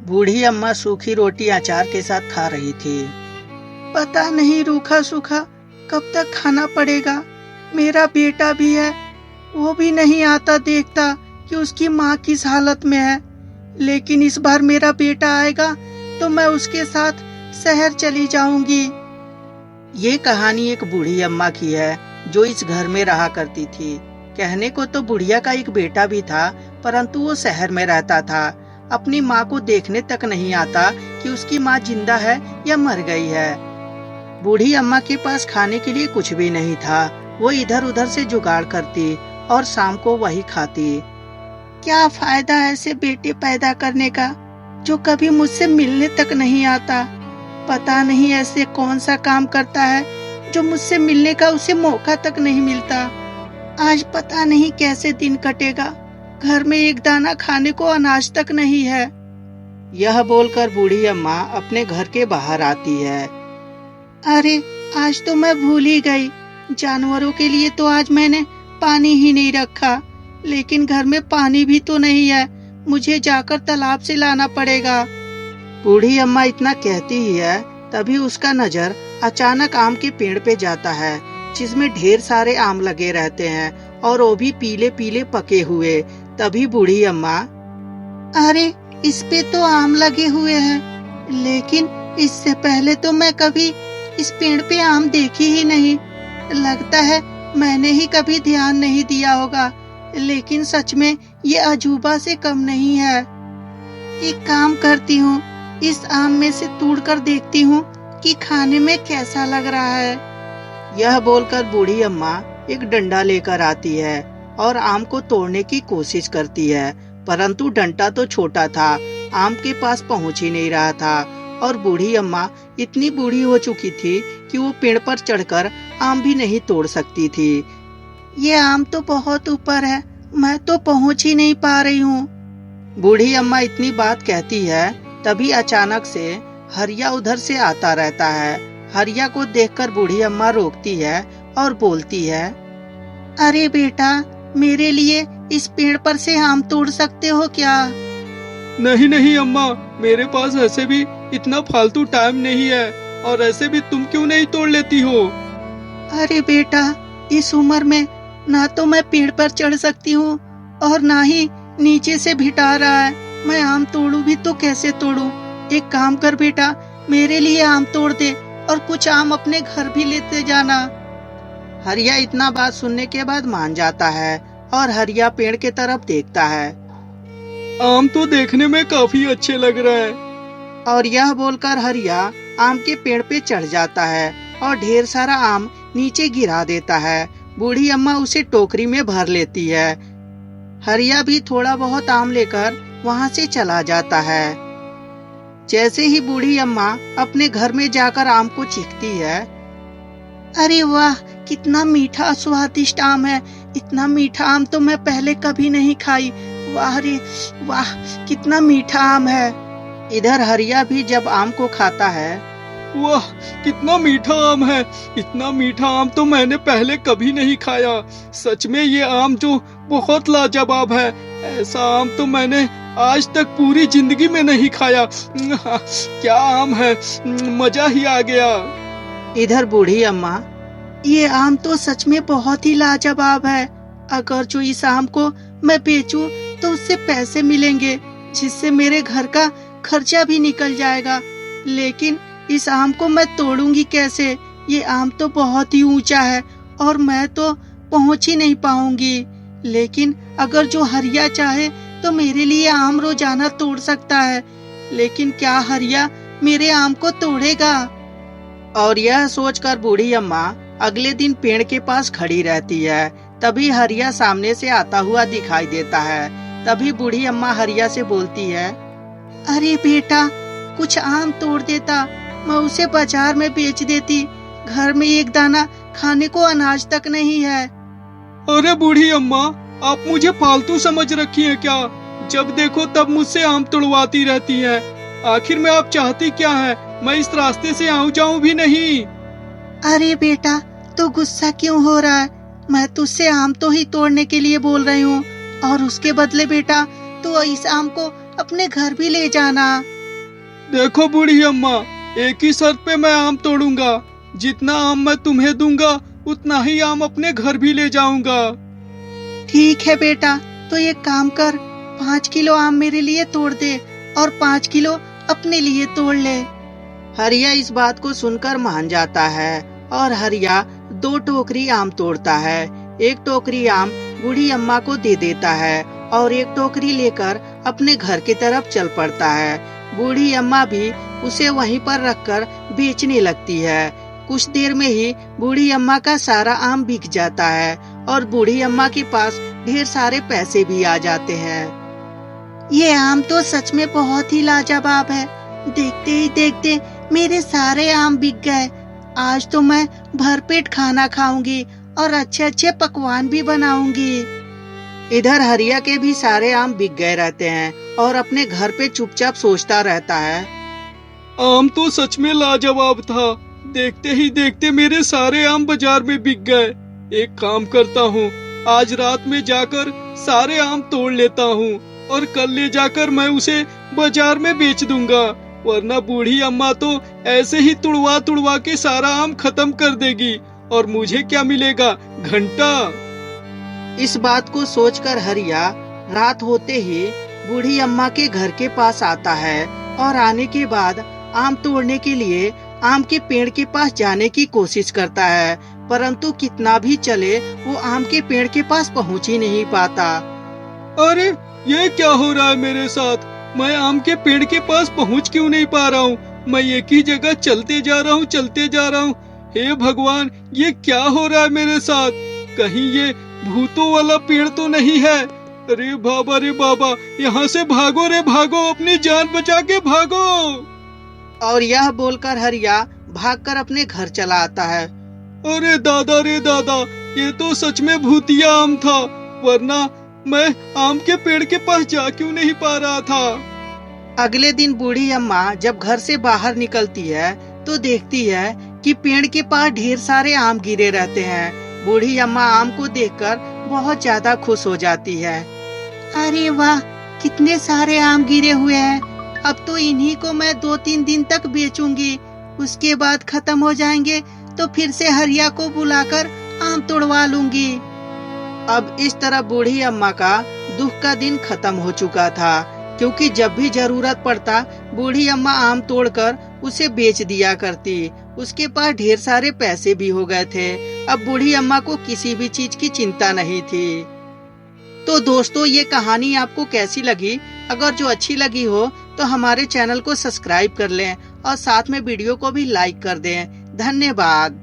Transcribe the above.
बूढ़ी अम्मा सूखी रोटी अचार के साथ खा रही थी। पता नहीं रूखा सूखा कब तक खाना पड़ेगा। मेरा बेटा भी है, वो भी नहीं आता देखता कि उसकी माँ किस हालत में है। लेकिन इस बार मेरा बेटा आएगा तो मैं उसके साथ शहर चली जाऊंगी। ये कहानी एक बूढ़ी अम्मा की है जो इस घर में रहा करती थी। कहने को तो बुढ़िया का एक बेटा भी था, परंतु वो शहर में रहता था। अपनी माँ को देखने तक नहीं आता कि उसकी माँ जिंदा है या मर गई है। बूढ़ी अम्मा के पास खाने के लिए कुछ भी नहीं था। वो इधर उधर से जुगाड़ करती और शाम को वही खाती। क्या फायदा ऐसे बेटे पैदा करने का जो कभी मुझसे मिलने तक नहीं आता। पता नहीं ऐसे कौन सा काम करता है जो मुझसे मिलने का उसे मौका तक नहीं मिलता। आज पता नहीं कैसे दिन कटेगा। घर में एक दाना खाने को अनाज तक नहीं है। यह बोलकर बूढ़ी अम्मा अपने घर के बाहर आती है। अरे आज तो मैं भूल ही गई। जानवरों के लिए तो आज मैंने पानी ही नहीं रखा। लेकिन घर में पानी भी तो नहीं है। मुझे जाकर तालाब से लाना पड़ेगा। बूढ़ी अम्मा इतना कहती ही है, तभी उसका नजर अचानक आम के पेड़ पे जाता है जिसमें ढेर सारे आम लगे रहते हैं और वो भी पीले पीले पके हुए। तभी बूढ़ी अम्मा, अरे इस पे तो आम लगे हुए हैं, लेकिन इससे पहले तो मैं कभी इस पेड़ पे आम देखी ही नहीं। लगता है मैंने ही कभी ध्यान नहीं दिया होगा। लेकिन सच में ये अजूबा से कम नहीं है। एक काम करती हूँ, इस आम में से तोड़कर देखती हूँ कि खाने में कैसा लग रहा है। यह बोलकर बूढ़ी अम्मा एक डंडा लेकर आती है और आम को तोड़ने की कोशिश करती है, परंतु डंडा तो छोटा था, आम के पास पहुँच ही नहीं रहा था। और बूढ़ी अम्मा इतनी बूढ़ी हो चुकी थी कि वो पेड़ पर चढ़कर आम भी नहीं तोड़ सकती थी। ये आम तो बहुत ऊपर है, मैं तो पहुँच ही नहीं पा रही हूँ। बूढ़ी अम्मा इतनी बात कहती है, तभी अचानक से हरिया उधर से आता रहता है। हरिया को देखकर बूढ़ी अम्मा रोकती है और बोलती है, अरे बेटा, मेरे लिए इस पेड़ पर से आम तोड़ सकते हो क्या? नहीं नहीं अम्मा, मेरे पास ऐसे भी इतना फालतू टाइम नहीं है, और ऐसे भी तुम क्यों नहीं तोड़ लेती हो? अरे बेटा, इस उम्र में ना तो मैं पेड़ पर चढ़ सकती हूँ और ना ही नीचे से भिटा रहा है। मैं आम तोड़ूं भी तो कैसे तोड़ूं? एक काम कर बेटा, मेरे लिए आम तोड़ दे और कुछ आम अपने घर भी लेते जाना। हरिया इतना बात सुनने के बाद मान जाता है और हरिया पेड़ के तरफ देखता है। आम तो देखने में काफी अच्छे लग रहे हैं। और यह बोलकर हरिया आम के पेड़ पे चढ़ जाता है और ढेर सारा आम नीचे गिरा देता है। बूढ़ी अम्मा उसे टोकरी में भर लेती है। हरिया भी थोड़ा बहुत आम लेकर वहाँ से चला जाता है। जैसे ही बूढ़ी अम्मा अपने घर में जाकर आम को चीखती है, अरे वाह, कितना मीठा स्वादिष्ट आम है। इतना मीठा आम तो मैं पहले कभी नहीं खाई। वाह रे वाह, कितना मीठा आम है। इधर हरिया भी जब आम को खाता है, वाह कितना मीठा आम है। इतना मीठा आम तो मैंने पहले कभी नहीं खाया। सच में ये आम जो बहुत लाजवाब है। ऐसा आम तो मैंने आज तक पूरी जिंदगी में नहीं खाया। क्या आम है, मजा ही आ गया। इधर बूढ़ी अम्मा, ये आम तो सच में बहुत ही लाजवाब है। अगर जो इस आम को मैं बेचूं तो उससे पैसे मिलेंगे, जिससे मेरे घर का खर्चा भी निकल जाएगा। लेकिन इस आम को मैं तोड़ूंगी कैसे? ये आम तो बहुत ही ऊंचा है और मैं तो पहुंच ही नहीं पाऊंगी। लेकिन अगर जो हरिया चाहे तो मेरे लिए आम रोजाना तोड़ सकता है। लेकिन क्या हरिया मेरे आम को तोड़ेगा? और यह सोचकर बूढ़ी अम्मा अगले दिन पेड़ के पास खड़ी रहती है। तभी हरिया सामने से आता हुआ दिखाई देता है। तभी बूढ़ी अम्मा हरिया से बोलती है, अरे बेटा, कुछ आम तोड़ देता, मैं उसे बाजार में बेच देती। घर में एक दाना खाने को अनाज तक नहीं है। अरे बूढ़ी अम्मा, आप मुझे फालतू समझ रखी हैं क्या? जब देखो तब मुझसे आम तोड़वाती रहती हैं। आखिर में आप चाहती क्या है? मैं इस रास्ते से आऊं जाऊं भी नहीं। अरे बेटा, तो गुस्सा क्यों हो रहा है? मैं तुझसे आम तो ही तोड़ने के लिए बोल रही हूँ, और उसके बदले बेटा तो इस आम को अपने घर भी ले जाना। देखो बूढ़ी अम्मा, एक ही शर्त पे मैं आम तोड़ूंगा। जितना आम मैं तुम्हें दूंगा उतना ही आम अपने घर भी ले जाऊंगा। ठीक है बेटा, तो एक काम कर, 5 किलो आम मेरे लिए तोड़ दे और 5 किलो अपने लिए तोड़ ले। हरिया इस बात को सुनकर मान जाता है और हरिया 2 टोकरी आम तोड़ता है। एक टोकरी आम बूढ़ी अम्मा को दे देता है और एक टोकरी लेकर अपने घर की तरफ चल पड़ता है। बूढ़ी अम्मा भी उसे वहीं पर रखकर बेचने लगती है। कुछ देर में ही बूढ़ी अम्मा का सारा आम बिक जाता है और बूढ़ी अम्मा के पास ढेर सारे पैसे भी आ जाते हैं। ये आम तो सच में बहुत ही लाजवाब है। देखते ही देखते मेरे सारे आम बिक गए। आज तो मैं भरपेट खाना खाऊंगी और अच्छे अच्छे पकवान भी बनाऊंगी। इधर हरिया के भी सारे आम बिक गए रहते हैं और अपने घर पे चुपचाप सोचता रहता है। आम तो सच में लाजवाब था। देखते ही देखते मेरे सारे आम बाजार में बिक गए। एक काम करता हूँ, आज रात में जाकर सारे आम तोड़ लेता हूँ और कल ले जाकर मैं उसे बाजार में बेच दूंगा, वरना बूढ़ी अम्मा तो ऐसे ही तुड़वा तुड़वा के सारा आम खत्म कर देगी और मुझे क्या मिलेगा? घंटा। इस बात को सोचकर हरिया रात होते ही बूढ़ी अम्मा के घर के पास आता है और आने के बाद आम तोड़ने के लिए आम के पेड़ के पास जाने की कोशिश करता है, परंतु कितना भी चले वो आम के पेड़ के पास पहुंच ही नहीं पाता। अरे ये क्या हो रहा है मेरे साथ? मैं आम के पेड़ के पास पहुंच क्यों नहीं पा रहा हूँ? मैं एक ही जगह चलते जा रहा हूँ। हे भगवान, ये क्या हो रहा है मेरे साथ? कहीं ये भूतों वाला पेड़ तो नहीं है? अरे बाबा, यहाँ से भागो रे भागो, अपनी जान बचा के भागो। और यह बोलकर हरिया भागकर अपने घर चला आता है। अरे दादा रे दादा, ये तो सच में भूतिया आम था, वरना मैं आम के पेड़ के पास जा क्यों नहीं पा रहा था? अगले दिन बूढ़ी अम्मा जब घर से बाहर निकलती है तो देखती है कि पेड़ के पास ढेर सारे आम गिरे रहते हैं। बूढ़ी अम्मा आम को देखकर बहुत ज्यादा खुश हो जाती है। अरे वाह, कितने सारे आम गिरे हुए हैं। अब तो इन्हीं को मैं 2-3 दिन तक बेचूंगी, उसके बाद खत्म हो जाएंगे तो फिर से हरिया को बुलाकर आम तोड़वा लूंगी। अब इस तरह बूढ़ी अम्मा का दुख का दिन खत्म हो चुका था, क्योंकि जब भी जरूरत पड़ता बूढ़ी अम्मा आम तोड़कर उसे बेच दिया करती। उसके पास ढेर सारे पैसे भी हो गए थे। अब बूढ़ी अम्मा को किसी भी चीज की चिंता नहीं थी। तो दोस्तों, ये कहानी आपको कैसी लगी? अगर जो अच्छी लगी हो तो हमारे चैनल को सब्सक्राइब कर लें और साथ में वीडियो को भी लाइक कर दें। धन्यवाद।